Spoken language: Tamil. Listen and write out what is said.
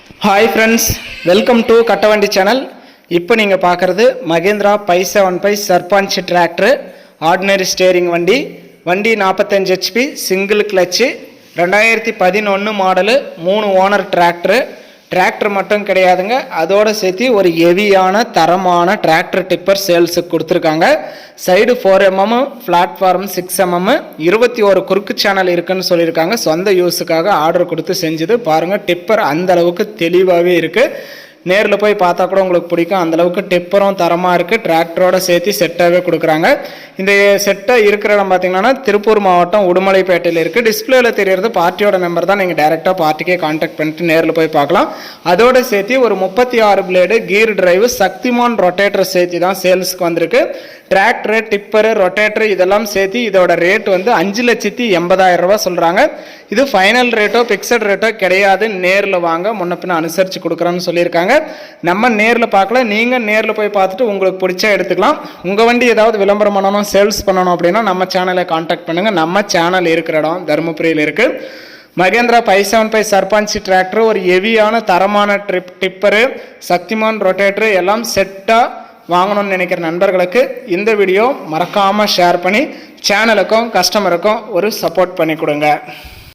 Hi friends, welcome to Kattavandi channel. இப்போ நீங்கள் பார்க்குறது Mahindra 575 Sarpanch tractor, ordinary steering வண்டி. வண்டி 45 HP, single clutch, 2011 model, 3 owner tractor. Tractor மட்டும் கிடையாதுங்க, அதோடு சேர்த்து ஒரு ஹெவியான தரமான டிராக்டர் டிப்பர் சேல்ஸுக்கு கொடுத்துருக்காங்க. சைடு 4 mm, பிளாட்ஃபார்ம் 6 mm, 21 குறுக்கு சேனல் இருக்குன்னு சொல்லியிருக்காங்க. சொந்த யூஸுக்காக ஆர்டர் கொடுத்து செஞ்சுது. பாருங்கள், டிப்பர் அந்த அளவுக்கு தெளிவாகவே இருக்குது. நேரில் போய் பார்த்தா கூட உங்களுக்கு பிடிக்கும். அந்தளவுக்கு டிப்பரும் தரமாக இருக்குது. டிராக்டரோட சேர்த்து செட்டாகவே கொடுக்குறாங்க. இந்த செட்டை இருக்கிற இடம் பார்த்தீங்கன்னா திருப்பூர் மாவட்டம் உடுமலைப்பேட்டையில் இருக்குது. டிஸ்பிளேயில் தெரியறது பார்ட்டியோட நம்பர் தான். நீங்கள் டைரெக்டாக பார்ட்டிக்கே கான்டாக்ட் பண்ணிட்டு நேரில் போய் பார்க்கலாம். அதோடு சேர்த்து ஒரு 36 பிளேடு கீர் டிரைவு சக்திமான் ரொட்டேட்டர் சேர்த்து தான் சேல்ஸுக்கு வந்திருக்கு. டிராக்டரு, டிப்பரு, ரொட்டேட்டரு இதெல்லாம் சேர்த்து இதோட ரேட் வந்து 5,80,000 ரூபா சொல்கிறாங்க. இது ஃபைனல் ரேட்டோ ஃபிக்ஸட் ரேட்டோ கிடையாது. நேரில் வாங்க, முன்ன பின்ன அனுசரித்து கொடுக்குறோன்னு சொல்லியிருக்காங்க. நம்ம நேரில் பார்க்கல, நீங்கள் நேரில் போய் பார்த்துட்டு உங்களுக்கு பிடிச்சா எடுத்துக்கலாம். உங்கள் வண்டி ஏதாவது விளம்பரம் பண்ணணும், சேல்ஸ் பண்ணணும் அப்படின்னா நம்ம சேனலை கான்டாக்ட் பண்ணுங்கள். நம்ம சேனல் இருக்கிற இடம் தருமபுரியில் இருக்குது. மகேந்திரா 575 சர்பஞ்ச் டிராக்டர், ஒரு ஹெவியான தரமான டிப்பரு, சக்திமான் ரொட்டேட்டரு எல்லாம் செட்டாக வாங்கணும்னு நினைக்கிற நண்பர்களுக்கு இந்த வீடியோ மறக்காமல் ஷேர் பண்ணி சேனலுக்கும் கஸ்டமருக்கும் ஒரு சப்போர்ட் பண்ணி கொடுங்க.